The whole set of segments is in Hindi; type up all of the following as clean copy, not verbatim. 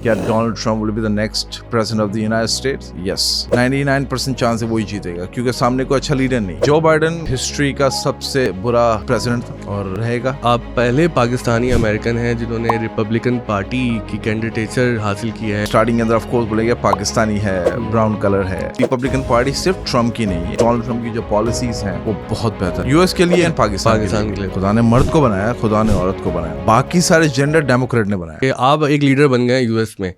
क्या Donald Trump will be the next president of the United states? Yes, 99% chance है वही जीतेगा, क्योंकि सामने कोई अच्छा लीडर नहीं। जो बाइडेन हिस्ट्री का सबसे बुरा प्रेसिडेंट था और रहेगा। आप पहले पाकिस्तानी अमेरिकन हैं जिन्होंने रिपब्लिकन पार्टी की कैंडिडेचर हासिल की है। स्टार्टिंग के अंदर ऑफ कोर्स बोलेंगे पाकिस्तानी है, ब्राउन कलर है। रिपब्लिकन पार्टी सिर्फ ट्रम्प की नहीं है, डोनाल्ड ट्रम्प की जो पॉलिसीज हैं वो बहुत बेहतर यूएस के लिए, पाकिस्तान के लिए। खुदा ने मर्द को बनाया, खुदा ने औरत को बनाया, बाकी सारे जेंडर डेमोक्रेट ने बनाया। आप एक लीडर बन गए यूएस में,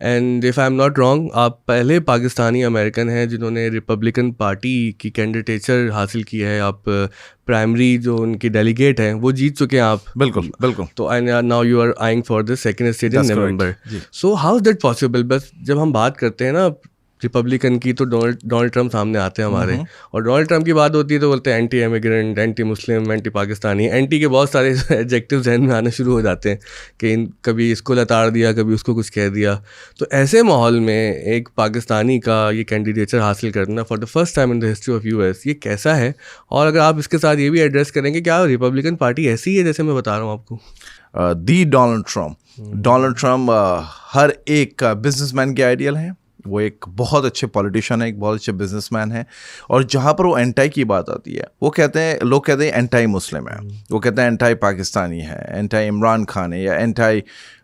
and if I am not wrong आप पहले पाकिस्तानी अमेरिकन हैं जिन्होंने रिपब्लिकन पार्टी की कैंडिडेचर हासिल की है। आप प्राइमरी जो उनकी डेलीगेट हैं वो जीत चुके हैं आप। बिल्कुल बिल्कुल। तो now you are eyeing for the second state in November. So how is that possible? बस जब हम बात करते हैं ना रिपब्लिकन की तो डोनाल्ड ट्रम्प सामने आते हैं हमारे, और डोनाल्ड ट्रम्प की बात होती है तो बोलते हैं anti immigrant, anti Muslim, anti Pakistani. Anti के बहुत सारे एडजेक्टिव जहन में आने शुरू हो जाते हैं कि कभी इसको लताड़ दिया, कभी उसको कुछ कह दिया। तो ऐसे माहौल में एक पाकिस्तानी का ये कैंडिडेचर हासिल करना for the first time in the history of US, ये कैसा है? और अगर आप इसके साथ ये भी एड्रेस करेंगे क्या रिपब्लिकन पार्टी ऐसी है जैसे मैं बता रहा हूँ आपको? दी डोनाल्ड ट्रम्प हर एक बिजनेसमैन के आइडियल हैं। वो एक बहुत अच्छे पॉलिटिशियन है, एक बहुत अच्छे बिजनेसमैन है। और जहाँ पर वो एंटाई की बात आती है, वो कहते हैं, लोग कहते हैं एंटाई मुस्लिम है, वो कहते हैं एंटाई पाकिस्तानी है, एंटाई इमरान खान है, या एंटाई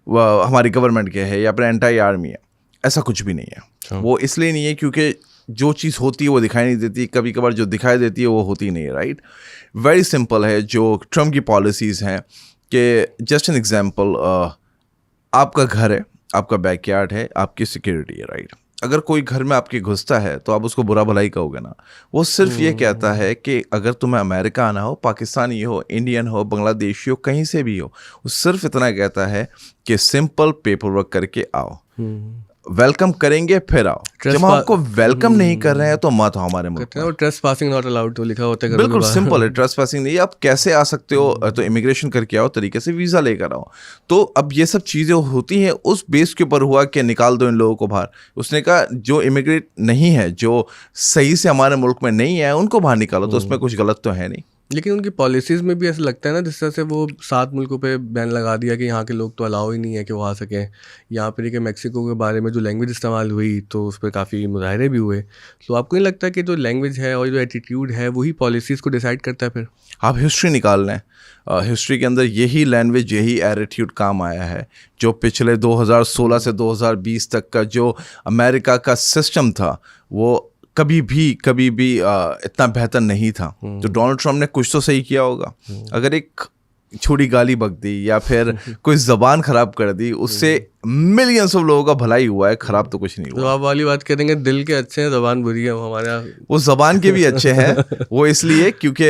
हमारी गवर्नमेंट के है, या फिर एंटाई आर्मी है। ऐसा कुछ भी नहीं है। वो इसलिए नहीं है क्योंकि जो चीज़ होती है वो दिखाई नहीं देती, कभी कभार जो दिखाई देती है वो होती नहीं है। राइट, वेरी सिंपल है जो ट्रम्प की पॉलिसीज़ हैं कि जस्ट एन एग्जाम्पल, आपका घर है, आपका बैकयार्ड है, आपकी सिक्योरिटी है। राइट, अगर कोई घर में आपके घुसता है तो आप उसको बुरा भलाई कहोगे ना। वो सिर्फ ये कहता है कि अगर तुम्हें अमेरिका आना हो, पाकिस्तानी हो, इंडियन हो, बांग्लादेशी हो, कहीं से भी हो, वो सिर्फ इतना कहता है कि सिंपल पेपर वर्क करके आओ, वेलकम करेंगे फिर आओ। जब हम आपको वेलकम नहीं कर रहे हैं तो मत हो हमारे मुल्क में। ट्रेसपासिंग नॉट अलाउड तो लिखा होता है। बिल्कुल सिंपल है, ट्रेसपासिंग नहीं। आप कैसे आ सकते हो? तो इमिग्रेशन करके आओ, तरीके से वीज़ा लेकर आओ। तो अब ये सब चीज़ें होती हैं, उस बेस के ऊपर हुआ कि निकाल दो इन लोगों को बाहर। उसने कहा जो इमिग्रेट नहीं है, जो सही से हमारे मुल्क में नहीं है, उनको बाहर निकालो। तो उसमें कुछ गलत तो है नहीं। लेकिन उनकी पॉलिसीज़ में भी ऐसा लगता है ना, जिस तरह से वो 7 मुल्कों पे बैन लगा दिया कि यहाँ के लोग तो अलाउ ही नहीं है कि वो आ सकें। यहाँ पर कि मैक्सिको के बारे में जो लैंग्वेज इस्तेमाल हुई तो उस पर काफ़ी मुजाहरे भी हुए। तो आपको नहीं लगता कि जो लैंग्वेज है और जो एटीट्यूड है वही पॉलिसीज़ को डिसाइड करता है? फिर आप हिस्ट्री निकाल लें, हिस्ट्री के अंदर यही लैंग्वेज, यही एटीट्यूड काम आया है। जो पिछले 2016 से 2020 तक का जो अमेरिका का सिस्टम था वो कभी भी इतना बेहतर नहीं था। तो डोनाल्ड ट्रम्प ने कुछ तो सही किया होगा। अगर एक छोटी गाली बक दी या फिर कोई ज़बान ख़राब कर दी, उससे मिलियंस ऑफ लोगों का भलाई हुआ है, ख़राब तो कुछ नहीं हुआ। तो आप वाली बात करेंगे, दिल के अच्छे हैं, ज़बान बुरी है। हमारे वो ज़बान के भी अच्छे हैं। वो इसलिए क्योंकि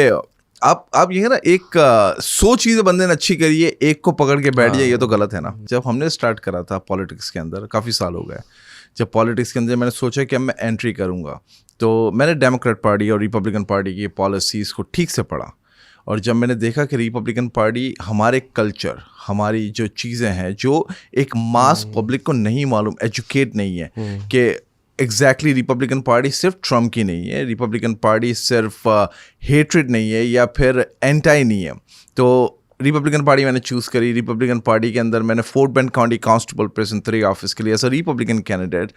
आप ये ना, एक 100 चीज़ें बंदे ने अच्छी करी है, एक को पकड़ के बैठ जाए, ये तो गलत है ना। जब हमने स्टार्ट करा था पॉलिटिक्स के अंदर, काफ़ी साल हो गए, जब पॉलिटिक्स के अंदर मैंने सोचा कि अब मैं एंट्री करूँगा, तो मैंने डेमोक्रेट पार्टी और रिपब्लिकन पार्टी की पॉलिसीज़ को ठीक से पढ़ा। और जब मैंने देखा कि रिपब्लिकन पार्टी हमारे कल्चर, हमारी जो चीज़ें हैं, जो एक मास पब्लिक को नहीं मालूम, एजुकेट नहीं है कि एग्जैक्टली रिपब्लिकन पार्टी सिर्फ ट्रम्प की नहीं है, रिपब्लिकन पार्टी सिर्फ हेट्रेड नहीं है या फिर एंटाई नहीं है। तो रिपब्लिकन पार्टी मैंने चूज़ करी। रिपब्लिकन पार्टी के अंदर मैंने Fort Bend county constable president 3 office के लिए as a Republican candidate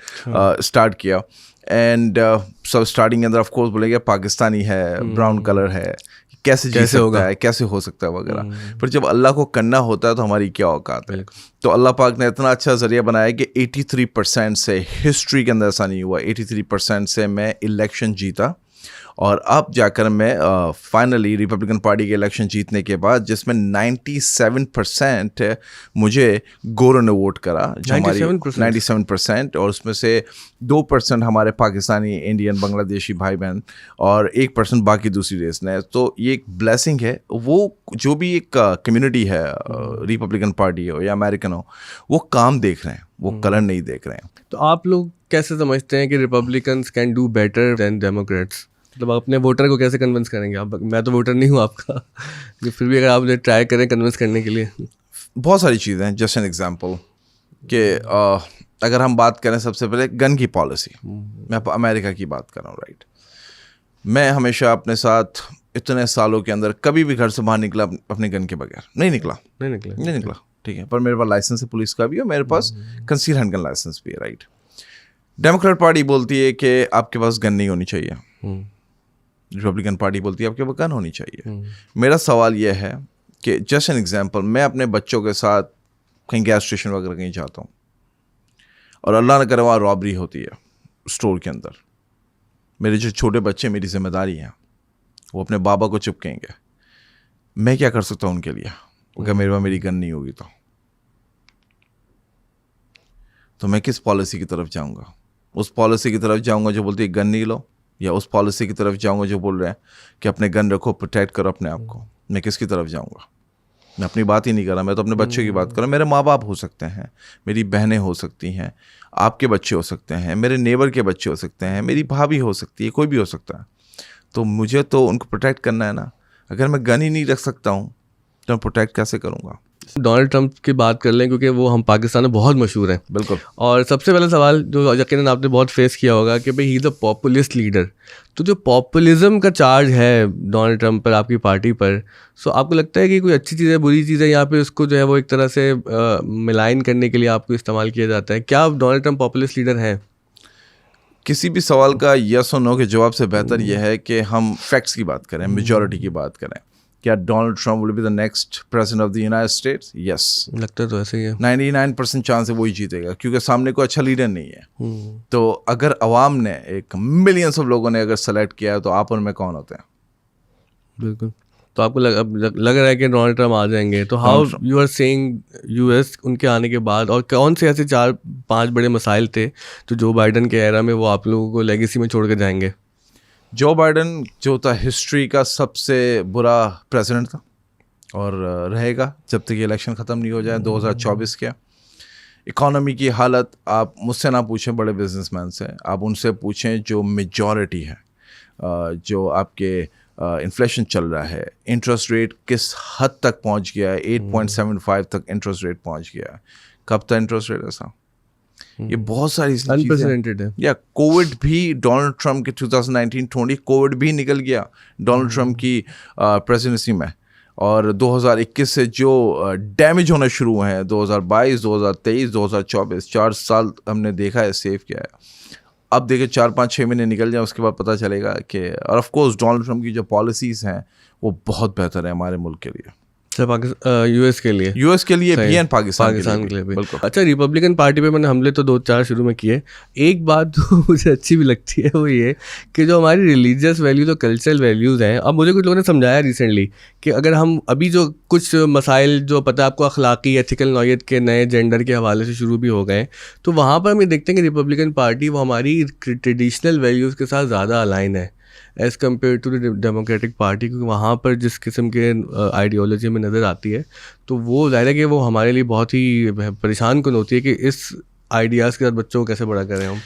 start किया। एंड सब स्टार्टिंग के अंदर ऑफ कोर्स बोलेंगे पाकिस्तानी है, ब्राउन कलर है, कैसे होगा है, कैसे हो सकता है वगैरह। पर जब अल्लाह को करना होता है तो हमारी क्या औकात है। तो अल्लाह पाक ने इतना अच्छा जरिया बनाया कि 83% से, हिस्ट्री के अंदर ऐसा नहीं हुआ, 83% से मैं इलेक्शन जीता। और अब जाकर मैं फाइनली रिपब्लिकन पार्टी के इलेक्शन जीतने के बाद, जिसमें 97% मुझे गोरों ने वोट करा, जो 97%, और उसमें से 2% हमारे पाकिस्तानी, इंडियन, बांग्लादेशी भाई बहन, और 1% बाकी दूसरी रेस ने। तो ये एक ब्लेसिंग है। वो जो भी एक कम्युनिटी है, रिपब्लिकन पार्टी हो या अमेरिकन हो, वो काम देख रहे हैं, वो कलर नहीं देख रहे हैं। तो आप लोग कैसे समझते हैं कि Republicans can do better than Democrats? मतलब अपने वोटर को कैसे कन्विंस करेंगे आप? मैं तो वोटर नहीं हूँ आपका, फिर भी अगर आप ट्राई करें कन्विंस करने के लिए। बहुत सारी चीज़ें हैं। जस्ट एन एग्जांपल कि अगर हम बात करें सबसे पहले गन की पॉलिसी, मैं अमेरिका की बात कर रहा हूँ। राइट, मैं हमेशा अपने साथ इतने सालों के अंदर कभी भी घर से बाहर निकला अपने गन के बगैर नहीं निकला। ठीक है, पर मेरे पास लाइसेंस है पुलिस का भी और मेरे पास कंसील हैंडगन लाइसेंस भी है, राइट। डेमोक्रेट पार्टी बोलती है कि आपके पास गन नहीं होनी चाहिए, रिपब्लिकन पार्टी बोलती है आपके पास गन होनी चाहिए। मेरा सवाल यह है कि जस्ट एन एग्जांपल, मैं अपने बच्चों के साथ कहीं गैस स्टेशन वगैरह कहीं जाता हूँ और अल्लाह न करे वहाँ रॉबरी होती है स्टोर के अंदर, मेरे जो छोटे बच्चे मेरी जिम्मेदारी है, वो अपने बाबा को चिपकेंगे, मैं क्या कर सकता हूँ उनके लिए? अगर मेरे पास मेरी गन नहीं होगी तो मैं किस पॉलिसी की तरफ जाऊँगा? उस पॉलिसी की तरफ जाऊँगा जो बोलती है गन नहीं लो, या उस पॉलिसी की तरफ जाऊँगा जो बोल रहे हैं कि अपने गन रखो, प्रोटेक्ट करो अपने आप को? मैं किसकी तरफ जाऊँगा? मैं अपनी बात ही नहीं कर रहा, मैं तो अपने बच्चों की बात कर रहा हूँ। मेरे माँ बाप हो सकते हैं, मेरी बहनें हो सकती हैं, आपके बच्चे हो सकते हैं, मेरे नेबर के बच्चे हो सकते हैं, मेरी भाभी हो सकती है, कोई भी हो सकता है। तो मुझे तो उनको प्रोटेक्ट करना है ना। अगर मैं गन ही नहीं रख सकता हूँ तो मैं प्रोटेक्ट कैसे करूँगा? डोनाल्ड ट्रंप की बात कर लें क्योंकि वो हम पाकिस्तान में बहुत मशहूर हैं। बिल्कुल। और सबसे पहला सवाल जो यकीनन आपने बहुत फेस किया होगा कि भाई he is a populist leader, तो जो पॉपुलिज्म का चार्ज है डोनाल्ड ट्रंप पर, आपकी पार्टी पर, सो आपको लगता है कि कोई अच्छी चीज़ है, बुरी चीज़ है, यहाँ पे उसको जो है वो एक तरह से मिलाइन करने के लिए आपको इस्तेमाल किया जाता है? क्या डोनाल्ड ट्रंप पॉपुलिस्ट लीडर हैं? किसी भी सवाल का यस और नो के जवाब से बेहतर यह है कि हम फैक्ट्स की बात करें, मेजॉरिटी की बात करें। क्या Donald Trump will be the next president of the United states? Yes, लगता तो ऐसे ही है। 99% चांस है वही जीतेगा, क्योंकि सामने कोई अच्छा लीडर नहीं है। तो अगर अवाम ने, एक मिलियंस ऑफ लोगों ने अगर सेलेक्ट किया तो आप और मैं कौन होते हैं? बिल्कुल। तो आपको लग रहा है कि डोनाल्ड ट्रंप आ जाएंगे, तो how you are saying US उनके आने के बाद, और कौन से ऐसे 4-5 बड़े मसाइल थे जो बाइडन के एरा में वो आप लोगों को लेगेसी में छोड़ के जाएंगे? जो बाइडन जो था हिस्ट्री का सबसे बुरा प्रेसिडेंट था और रहेगा जब तक ये इलेक्शन ख़त्म नहीं हो जाए 2024 के। इकोनॉमी की हालत आप मुझसे ना पूछें, बड़े बिजनेसमैन से, आप उनसे पूछें जो मेजॉरिटी है, जो आपके इन्फ्लेशन चल रहा है, इंटरेस्ट रेट किस हद तक पहुंच गया है, 8.75 तक इंटरेस्ट रेट पहुंच गया है। कब तक इंटरेस्ट रेट ऐसा? ये बहुत सारी अनप्रेसिडेंटेड है। या कोविड भी डोनाल्ड ट्रंप के 2019-20 कोविड भी निकल गया डोनाल्ड ट्रंप की प्रेसिडेंसी में, और 2021 से जो डैमेज होना शुरू हुए हैं 2022, 2023, 2024, 4 साल हमने देखा है, सेव किया है। अब देखिए 4-5-6 महीने निकल जाए, उसके बाद पता चलेगा कि, और ऑफ कोर्स डोनाल्ड ट्रंप की जो पॉलिसीज़ हैं वो बहुत बेहतर है हमारे मुल्क के लिए, यूएस के लिए भी एंड पाकिस्तान के लिए भी। बिल्कुल। अच्छा, रिपब्लिकन पार्टी पे मैंने हमले तो 2-4 शुरू में किए। एक बात तो मुझे अच्छी भी लगती है, वो ये कि जो हमारी रिलीजियस वैल्यूज़ और कल्चरल वैल्यूज़ हैं, अब मुझे कुछ लोगों ने समझाया रिसेंटली कि अगर हम अभी जो कुछ मसाइल जो पता है आपको अखलाकी एथिकल नौयत के नए जेंडर के हवाले से शुरू भी हो गए, तो वहाँ पर हम ये देखते हैं कि रिपब्लिकन पार्टी वो हमारी ट्रेडिशनल वैल्यूज़ के साथ ज़्यादा अलाइन है as compare to the Democratic party, क्योंकि वहाँ पर जिस किस्म के आइडियोलॉजी में नज़र आती है, तो वो ज़ाहिर है कि वो हमारे लिए बहुत ही परेशान कुन होती है कि इस आइडियाज़ के साथ बच्चों को कैसे बड़ा करें हम।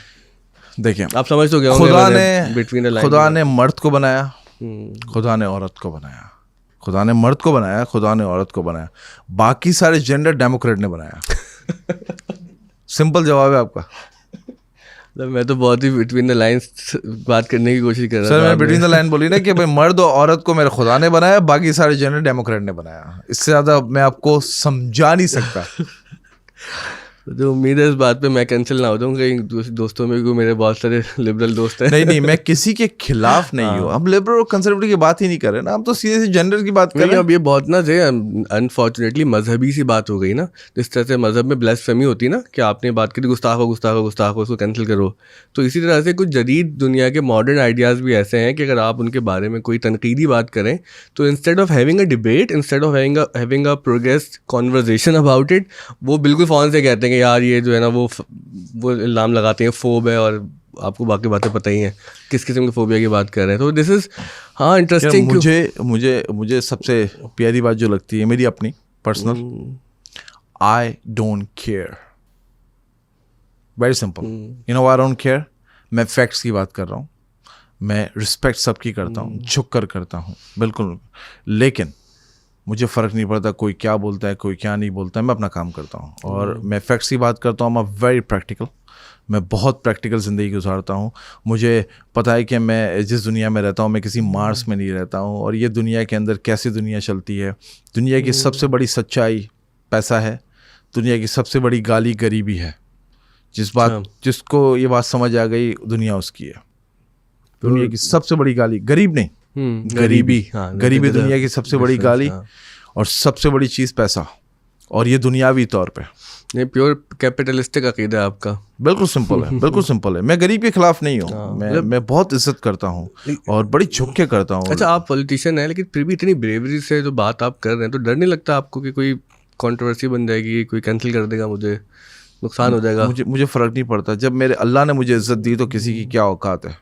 देखिए, आप समझ तो गए खुदा ने मर्द को बनाया, खुदा ने औरत को बनाया, खुदा ने मर्द को बनाया, खुदा ने औरत को बनाया, बाकी सारे जेंडर डेमोक्रेट ने बनाया। सिंपल जवाब है आपका। मैं तो बहुत ही बिटवीन द लाइन्स बात करने की कोशिश कर रहा था। सर, मैंने बिटवीन द लाइन बोली ना कि भाई मर्द और औरत को मेरे खुदा ने बनाया, बाकी सारे जेंडर डेमोक्रेट ने बनाया। इससे ज़्यादा मैं आपको समझा नहीं सकता। तो उम्मीद है इस बात पे मैं कैंसिल ना हो जाऊँ, कहीं दोस्तों में भी मेरे बहुत सारे लिबरल दोस्त हैं। नहीं, मैं किसी के खिलाफ नहीं हूँ। हम लिबरल और कंजर्वेटिव की बात ही नहीं कर रहे ना, हम तो सीधे से जेंडर की बात कर रहे हैं। अब ये बहुत ना जे अनफॉर्चुनेटली मजहबी सी बात हो गई ना, जिस तरह से मजहब में ब्लास्फेमी होती है ना कि आपने बात करी गुस्ताख हो उसको कैंसिल करो, तो इसी तरह से कुछ जदीद दुनिया के मॉडर्न आइडियाज़ भी ऐसे हैं कि अगर आप उनके बारे में कोई तनकीदी बात करें तो instead of having a debate, instead of having a progress conversation about it, वो बिल्कुल फ़ौरन से कहते हैं कि यार ये जो है ना वो इल्ज़ाम लगाते हैं फोब है, और आपको बाकी बातें पता ही हैं किस किस्म की फोबिया की बात कर रहे हैं। तो दिस इज़ हाँ इंटरेस्टिंग। मुझे सबसे प्यारी बात जो लगती है मेरी अपनी personal, I don't care, very simple. You know I don't care. मैं फैक्ट्स की बात कर रहा हूँ, मैं रिस्पेक्ट सबकी करता हूँ, झुक कर करता हूँ, बिल्कुल, लेकिन मुझे फ़र्क नहीं पड़ता कोई क्या बोलता है, कोई क्या नहीं बोलता है, मैं अपना काम करता हूँ और मैं फैक्ट्स की बात करता हूँ। मैं वेरी प्रैक्टिकल, मैं बहुत प्रैक्टिकल ज़िंदगी गुजारता हूँ। मुझे पता है कि मैं जिस दुनिया में रहता हूँ मैं किसी मार्स में नहीं रहता हूँ, और ये दुनिया के अंदर कैसी दुनिया चलती है। दुनिया की सबसे बड़ी सच्चाई पैसा है, दुनिया की सबसे बड़ी गाली गरीबी है। जिसको ये बात समझ आ गई, दुनिया उसकी है। दुनिया की सबसे बड़ी गाली गरीब नहीं, गरीबी। गरीबी दुनिया की सबसे बड़ी गाली, और सबसे बड़ी चीज़ पैसा, और ये दुनियावी तौर पे। ये प्योर कैपिटलिस्टिक अकीदा है आपका। बिल्कुल सिंपल है, बिल्कुल सिंपल है। मैं गरीब के खिलाफ नहीं हूँ, मैं बहुत इज्जत करता हूँ और बड़ी झुक के करता हूँ। अच्छा, आप पॉलिटिशियन हैं, लेकिन फिर भी इतनी ब्रेवरी से जो बात आप कर रहे हैं, तो डर नहीं लगता आपको कि कोई कंट्रोवर्सी बन जाएगी, कोई कैंसिल कर देगा, मुझे नुकसान हो जाएगा? मुझे फ़र्क नहीं पड़ता। जब मेरे अल्लाह ने मुझे इज्जत दी तो किसी की क्या औकात है।